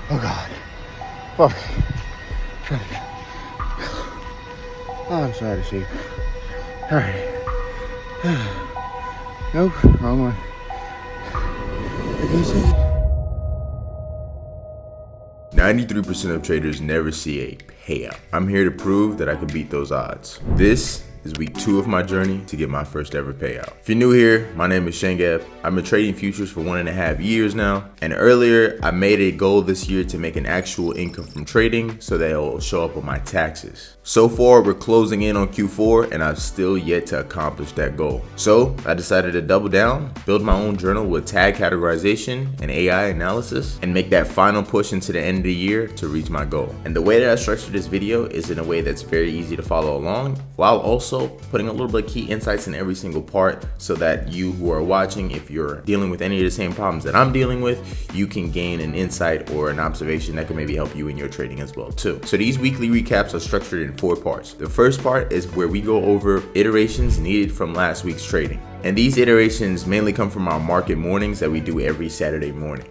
Oh God. Fuck. Oh, I'm so out of shape. Alright. Nope, wrong one. Okay, so 93% of traders never see a payout. I'm here to prove that I can beat those odds. This is week 2 of my journey to get my first ever payout. If you're new here, my name is Shengab. I've been trading futures for 1.5 years now. And earlier, I made a goal this year to make an actual income from trading so that it will show up on my taxes. So far, we're closing in on Q4 and I've still yet to accomplish that goal. So I decided to double down, build my own journal with tag categorization and AI analysis, and make that final push into the end of the year to reach my goal. And the way that I structured this video is in a way that's very easy to follow along, while also putting a little bit of key insights in every single part so that you who are watching, if you're dealing with any of the same problems that I'm dealing with, you can gain an insight or an observation that can maybe help you in your trading as well too. So these weekly recaps are structured in 4 parts. The first part is where we go over iterations needed from last week's trading. And these iterations mainly come from our market mornings that we do every Saturday morning.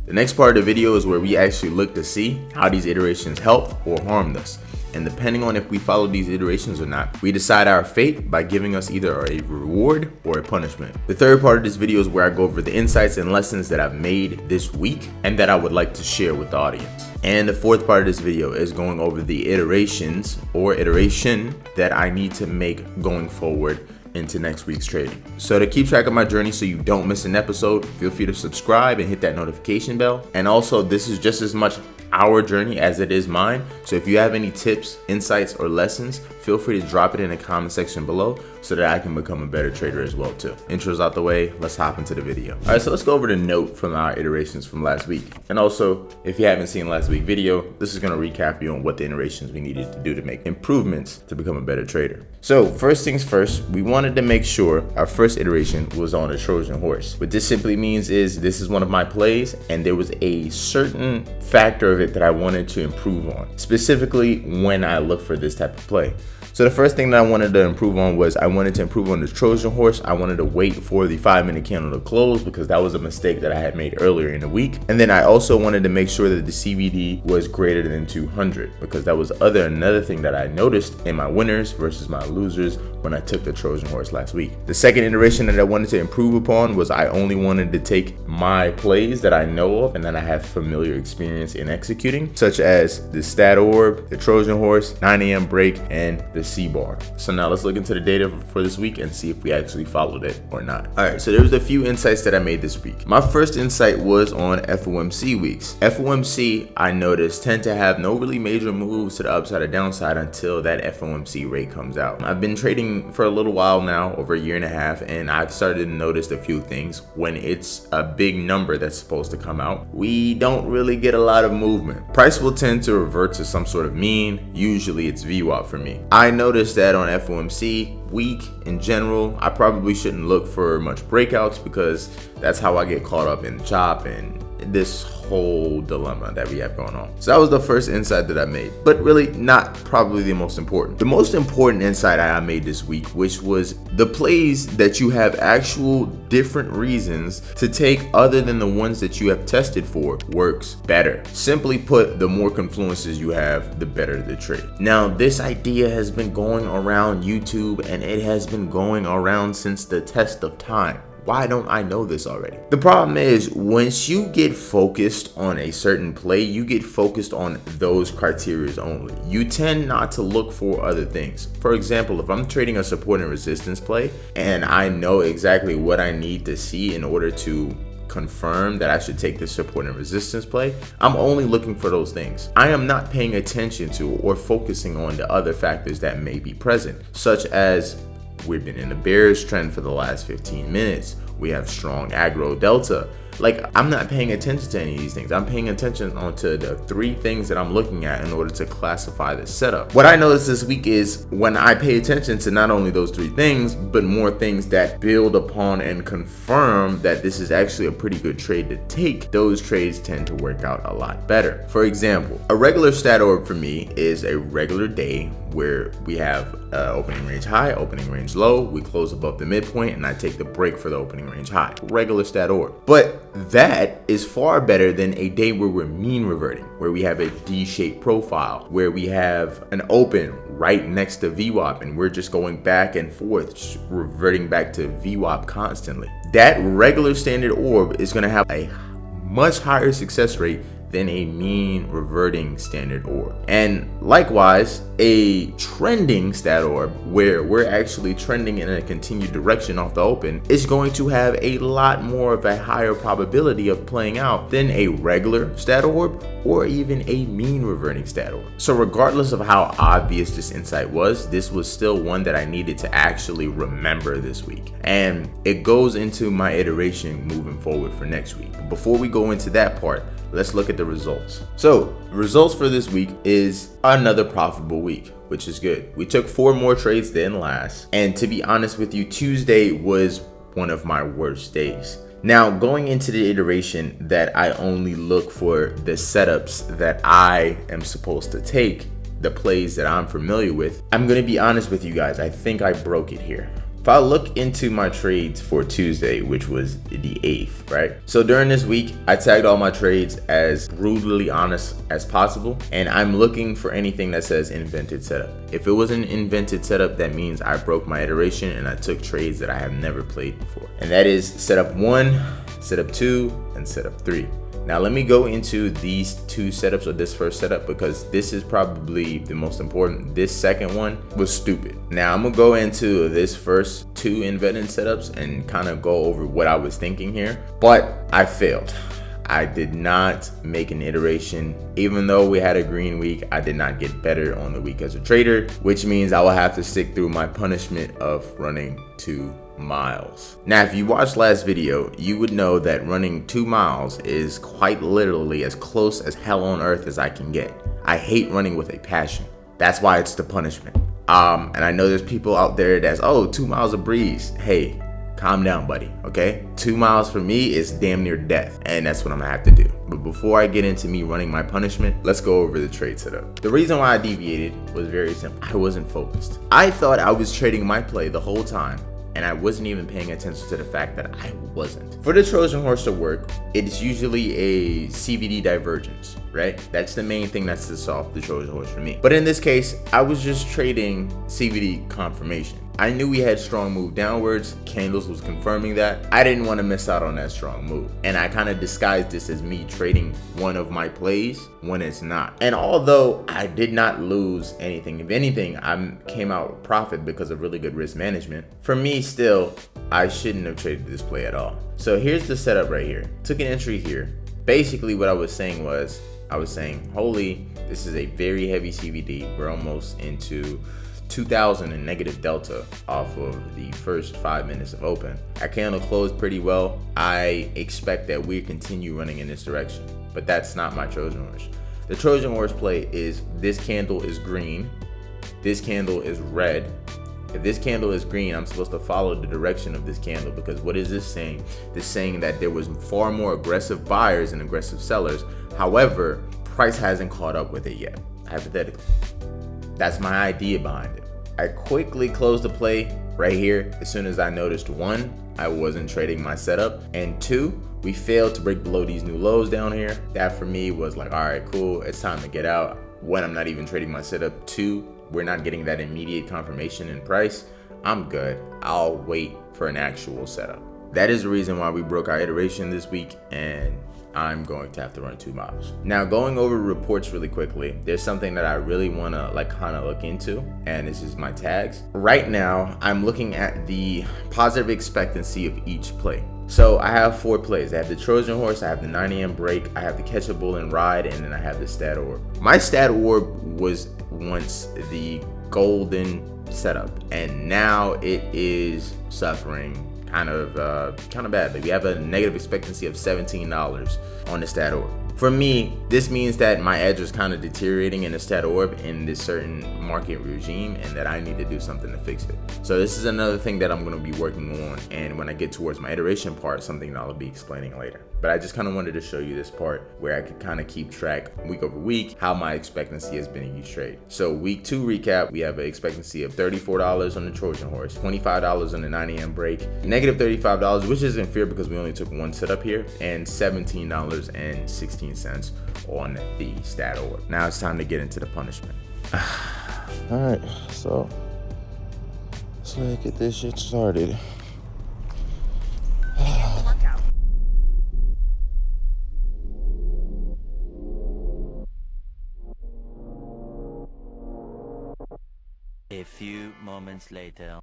The next part of the video is where we actually look to see how these iterations help or harmed us. And depending on if we follow these iterations or not, we decide our fate by giving us either a reward or a punishment. The third part of this video is where I go over the insights and lessons that I've made this week and that I would like to share with the audience. And the fourth part of this video is going over the iterations or iteration that I need to make going forward into next week's trading. So to keep track of my journey so you don't miss an episode, feel free to subscribe and hit that notification bell. And also, this is just as much our journey as it is mine. So if you have any tips, insights, or lessons, feel free to drop it in the comment section below so that I can become a better trader as well too. Intro's out the way, let's hop into the video. All right, so let's go over the note from our iterations from last week. And also, if you haven't seen last week's video, this is gonna recap you on what the iterations we needed to do to make improvements to become a better trader. So first things first, we wanted to make sure our first iteration was on a Trojan horse. What this simply means is this is one of my plays and there was a certain factor of it that I wanted to improve on, specifically when I look for this type of play. So the first thing that I wanted to improve on was I wanted to improve on the Trojan horse. I wanted to wait for the 5-minute candle to close because that was a mistake that I had made earlier in the week. And then I also wanted to make sure that the CVD was greater than 200 because that was another thing that I noticed in my winners versus my losers when I took the Trojan horse last week. The second iteration that I wanted to improve upon was I only wanted to take my plays that I know of and that I have familiar experience in executing, such as the stat orb, the Trojan horse, 9 a.m. break, and the C-bar. So now let's look into the data for this week and see if we actually followed it or not. All right, so there was a few insights that I made this week. My first insight was on FOMC weeks. FOMC, I noticed, tend to have no really major moves to the upside or downside until that FOMC rate comes out. I've been trading for a little while now, over 1.5 years, and I've started to notice a few things. When it's a big number that's supposed to come out, we don't really get a lot of movement. Price will tend to revert to some sort of mean. Usually it's VWAP for me. I noticed that on FOMC week in general, I probably shouldn't look for much breakouts because that's how I get caught up in the chop and this whole dilemma that we have going on. So that was the first insight that I made, but really not probably the most important. The most important insight I made this week, which was the plays that you have actual different reasons to take other than the ones that you have tested for works better. Simply put, the more confluences you have, the better the trade. Now, this idea has been going around YouTube and it has been going around since the test of time. Why don't I know this already? The problem is once you get focused on a certain play, you get focused on those criteria only. You tend not to look for other things. For example, if I'm trading a support and resistance play and I know exactly what I need to see in order to confirm that I should take this support and resistance play, I'm only looking for those things. I am not paying attention to or focusing on the other factors that may be present, such as we've been in a bearish trend for the last 15 minutes. We have strong aggro delta. Like, I'm not paying attention to any of these things. I'm paying attention onto the 3 things that I'm looking at in order to classify the setup. What I noticed this week is when I pay attention to not only those 3 things, but more things that build upon and confirm that this is actually a pretty good trade to take, those trades tend to work out a lot better. For example, a regular stat orb for me is a regular day where we have opening range high, opening range low, we close above the midpoint, and I take the break for the opening range high. Regular stat orb. But that is far better than a day where we're mean reverting, where we have a D-shaped profile, where we have an open right next to VWAP and we're just going back and forth, just reverting back to VWAP constantly. That regular standard orb is going to have a much higher success rate than a mean reverting standard orb. And likewise, a trending stat orb, where we're actually trending in a continued direction off the open, is going to have a lot more of a higher probability of playing out than a regular stat orb or even a mean reverting stat orb. So regardless of how obvious this insight was, this was still one that I needed to actually remember this week. And it goes into my iteration moving forward for next week. But before we go into that part, let's look at the results. So results for this week is another profitable week, which is good. We took 4 more trades than last. And to be honest with you, Tuesday was one of my worst days. Now, going into the iteration that I only look for the setups that I am supposed to take, the plays that I'm familiar with, I'm going to be honest with you guys. I think I broke it here. If I look into my trades for Tuesday, which was the 8th, right? So during this week, I tagged all my trades as brutally honest as possible. And I'm looking for anything that says invented setup. If it was an invented setup, that means I broke my iteration and I took trades that I have never played before. And that is setup 1, setup 2, and setup 3. Now let me go into these 2 setups, or this first setup, because this is probably the most important. This second one was stupid. Now I'm gonna go into this first 2 invented setups and kind of go over what I was thinking here, but I failed. I did not make an iteration. Even though we had a green week, I did not get better on the week as a trader, which means I will have to stick through my punishment of running 2 miles. Now, if you watched last video, you would know that running 2 miles is quite literally as close as hell on earth as I can get. I hate running with a passion. That's why it's the punishment. And I know there's people out there that's, oh, 2 miles a breeze. Hey, calm down, buddy, okay? 2 miles for me is damn near death, and that's what I'm gonna have to do. But before I get into me running my punishment, let's go over the trade setup. The reason why I deviated was very simple. I wasn't focused. I thought I was trading my play the whole time, and I wasn't even paying attention to the fact that I wasn't. For the Trojan horse to work, it's usually a CVD divergence, right? That's the main thing that's to solve the Trojan horse for me. But in this case, I was just trading CVD confirmation. I knew we had strong move downwards. Candles was confirming that. I didn't want to miss out on that strong move. And I kind of disguised this as me trading one of my plays when it's not. And although I did not lose anything, if anything, I came out with profit because of really good risk management. For me, still, I shouldn't have traded this play at all. So here's the setup right here. Took an entry here. Basically what I was saying was, holy, this is a very heavy CVD. We're almost into 2,000 in negative delta off of the first 5 minutes of open. Our candle closed pretty well. I expect that we continue running in this direction, but that's not my Trojan horse. The Trojan horse play is this candle is green, this candle is red. If this candle is green, I'm supposed to follow the direction of this candle, because what is this saying? This saying that there was far more aggressive buyers and aggressive sellers. However, price hasn't caught up with it yet, hypothetically. That's my idea behind it. I quickly closed the play right here as soon as I noticed, 1, I wasn't trading my setup, and 2, we failed to break below these new lows down here. That for me was like, all right, cool, it's time to get out. 1, I'm not even trading my setup. 2, we're not getting that immediate confirmation in price. I'm good. I'll wait for an actual setup. That is the reason why we broke our iteration this week, and I'm going to have to run 2 miles. Now, going over reports really quickly, there's something that I really want to kind of look into, and this is my tags. Right now, I'm looking at the positive expectancy of each play. So I have 4 plays. I have the Trojan horse, I have the 9 a.m. break, I have the catch a bull and ride, and then I have the stat orb. My stat orb was once the golden setup, and now it is suffering kind of bad. But we have a negative expectancy of $17 on the stat orb. For me, this means that my edge is kind of deteriorating in the stat orb in this certain market regime, and that I need to do something to fix it. So this is another thing that I'm going to be working on, and when I get towards my iteration part, something that I'll be explaining later. But I just kind of wanted to show you this part where I could kind of keep track week over week how my expectancy has been in each trade. So week 2 recap, we have an expectancy of $34 on the Trojan horse, $25 on the 9 a.m. break, negative $35, which isn't fair because we only took one setup here, and $17.16 on the stat orb. Now it's time to get into the punishment. All right, so let's get this shit started. A few moments later.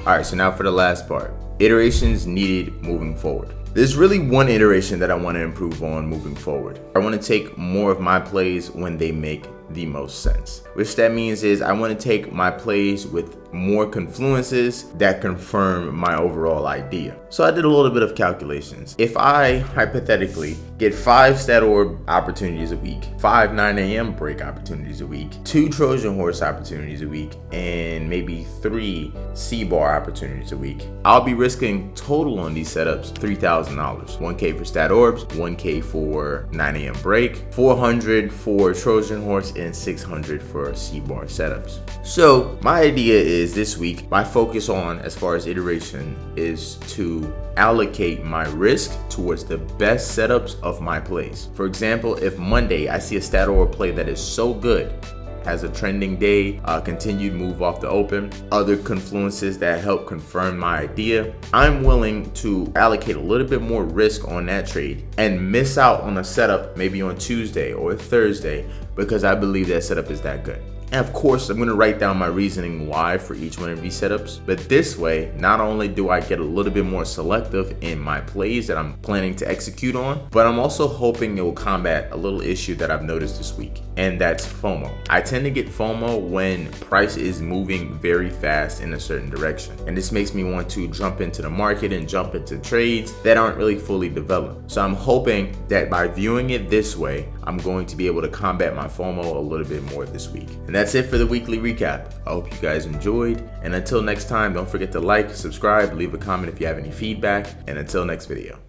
All right, so now for the last part, iterations needed moving forward. There's really one iteration that I want to improve on moving forward. I want to take more of my plays when they make the most sense. Which that means is I want to take my plays with more confluences that confirm my overall idea. So I did a little bit of calculations. If I hypothetically get 5 stat orb opportunities a week, 5 9 a.m. break opportunities a week, 2 Trojan horse opportunities a week, and maybe 3 C-bar opportunities a week, I'll be risking total on these setups $3,000. $1K for stat orbs, $1K for 9 a.m. break, $400 for Trojan horse, and $600 for C-bar setups. So my idea is this week, my focus on, as far as iteration, is to allocate my risk towards the best setups of my plays. For example, if Monday I see a stat orb play that is so good, has a trending day, continued move off the open, other confluences that help confirm my idea, I'm willing to allocate a little bit more risk on that trade and miss out on a setup maybe on Tuesday or Thursday because I believe that setup is that good. And of course, I'm gonna write down my reasoning why for each one of these setups. But this way, not only do I get a little bit more selective in my plays that I'm planning to execute on, but I'm also hoping it will combat a little issue that I've noticed this week, and that's FOMO. I tend to get FOMO when price is moving very fast in a certain direction. And this makes me want to jump into the market and jump into trades that aren't really fully developed. So I'm hoping that by viewing it this way, I'm going to be able to combat my FOMO a little bit more this week. And that's it for the weekly recap. I hope you guys enjoyed. And until next time, don't forget to like, subscribe, leave a comment if you have any feedback. And until next video.